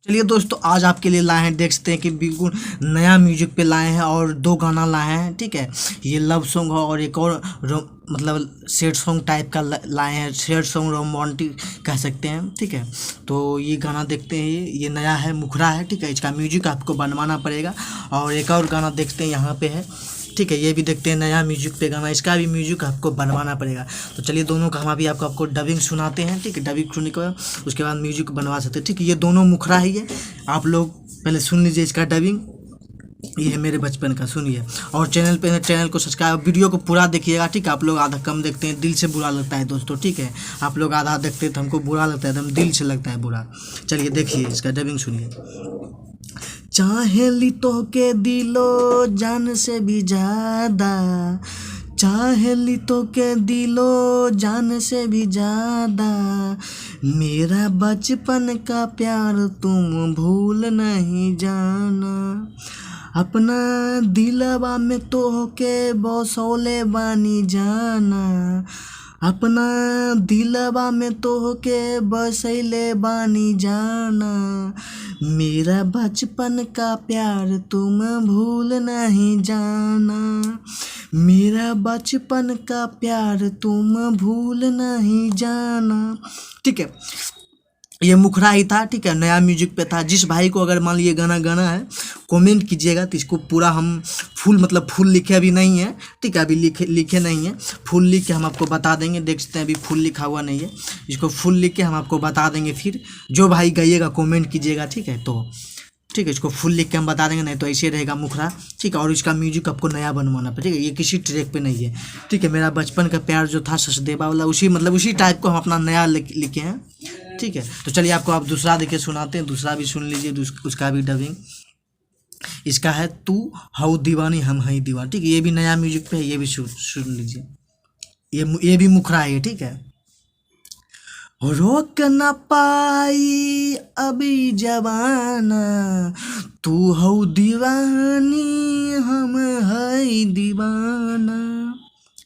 चलिए दोस्तों, आज आपके लिए लाए हैं, देख सकते हैं कि बिल्कुल नया म्यूजिक पे लाए हैं और दो गाना लाए हैं। ठीक है, ये लव सॉन्ग है और एक और मतलब सैड सॉन्ग टाइप का लाए हैं, सैड सॉन्ग रोमांटिक कह सकते हैं। ठीक है, तो ये गाना देखते हैं, ये नया है, मुखरा है। ठीक है, इसका म्यूजिक आपको बनवाना पड़ेगा। और एक और गाना देखते हैं, यहाँ पे है। ठीक है, ये भी देखते हैं, नया म्यूजिक पे गाना, इसका भी म्यूजिक आपको बनवाना पड़ेगा। तो चलिए दोनों का हम अभी आपको डबिंग सुनाते हैं। ठीक है, डबिंग सुनने के बाद उसके बाद म्यूजिक बनवा सकते हैं। ठीक है, ये दोनों मुखरा ही है, आप लोग पहले सुन लीजिए इसका डबिंग। ये है मेरे बचपन का, सुनिए। और चैनल को सब्सक्राइब, वीडियो को पूरा देखिएगा। ठीक है, आप लोग आधा कम देखते हैं, दिल से बुरा लगता है दोस्तों। ठीक है, आप लोग आधा देखते हैं तो हमको बुरा लगता है, एकदम दिल से लगता है बुरा। चलिए देखिए, इसका डबिंग सुनिए। चाहेली तो के दिलो जान से भी ज़्यादा, चाहेली तो के दिलो जान से भी ज़्यादा, मेरा बचपन का प्यार तुम भूल नहीं जाना, अपना दिलवा में तो के बसौले बानी जाना, अपना दिलवा में तो के बसैले बानी जाना, मेरा बचपन का प्यार तुम भूल नहीं जाना, मेरा बचपन का प्यार तुम भूल नहीं जाना। ठीक है, ये मुखरा ही था। ठीक है, नया म्यूजिक पे था। जिस भाई को अगर मान लीजिए गाना है, कमेंट कीजिएगा, तो इसको पूरा हम फुल लिखे अभी नहीं है। ठीक है, अभी लिखे नहीं है, फुल लिख के हम आपको बता देंगे। देख सकते हैं अभी फुल लिखा हुआ नहीं है, इसको फुल लिख के हम आपको बता देंगे। फिर जो भाई गाइएगा कमेंट कीजिएगा। ठीक है, तो ठीक है, इसको फुल लिख के हम बता देंगे, नहीं तो ऐसे रहेगा मुखरा। ठीक है, और इसका म्यूजिक आपको नया बनवाना पड़ेगा। ठीक है, ये किसी ट्रैक पे नहीं है। ठीक है, मेरा बचपन का प्यार जो था सचदेवा वाला, उसी टाइप को हम अपना नया लिखे हैं। ठीक है, तो चलिए आपको आप दूसरा देखिए सुनाते हैं, दूसरा भी सुन लीजिए, उसका भी डबिंग। इसका है तू हऊ दीवानी हम हई दीवानी। ठीक है, ये भी नया म्यूजिक पे है, ये भी सुन लीजिए। ये भी मुखरा है। ठीक है, रोक न पाई अभी जवाना, तू हऊ दीवानी हम हई दीवाना।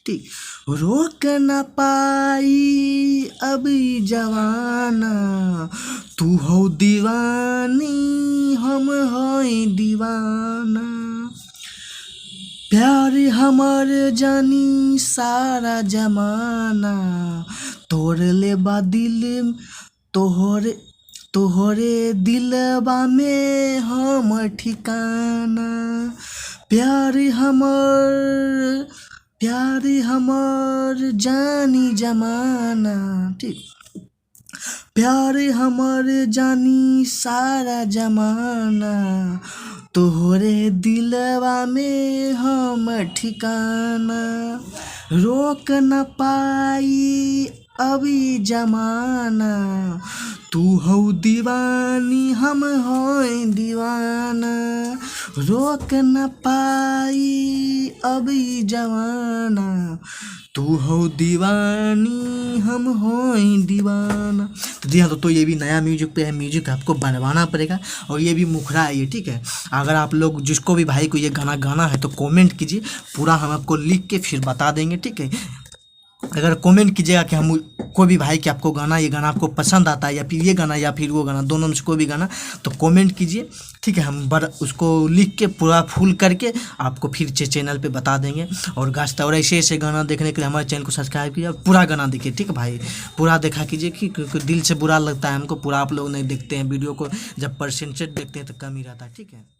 ठीक, रोक न पाई अभी जवाना, तू हऊ दीवानी हम हई दीवाना, प्यार हमार जानी सारा जमाना, तोड़ ले बा दिल तोहरे दिलबा में हम ठिकाना, प्यार हमार जानी जमाना। ठीक, प्यार हमार जानी सारा जमाना, तोहरे दिलवा में हम ठिकाना, रोक न पाई अभी जमाना, तू हऊ दीवानी हम होई दीवाना, रोक न पाई अभी जमाना, तू हो दीवानी हम होई दीवाना। तो जी हाँ, तो ये भी नया म्यूजिक पे है, म्यूजिक आपको बनवाना पड़ेगा। और ये भी मुखरा है ये। ठीक है, अगर आप लोग जिसको भी भाई को ये गाना है तो कमेंट कीजिए, पूरा हम आपको लिख के फिर बता देंगे। ठीक है, अगर कमेंट कीजिएगा कि हम कोई भी भाई कि आपको ये गाना आपको पसंद आता है, या फिर ये गाना या फिर वो गाना, दोनों में से कोई भी गाना, तो कमेंट कीजिए। ठीक है, हम उसको लिख के पूरा फुल करके आपको फिर चैनल पे बता देंगे। और और ऐसे गाना देखने के लिए हमारे चैनल को सब्सक्राइब कीजिए और पूरा गाना देखिए। ठीक है भाई, पूरा देखा कीजिए, क्योंकि दिल से बुरा लगता है हमको, पूरा आप लोग नहीं देखते हैं वीडियो को, जब परसेंटेज देखते हैं तो कम ही रहता है। ठीक है।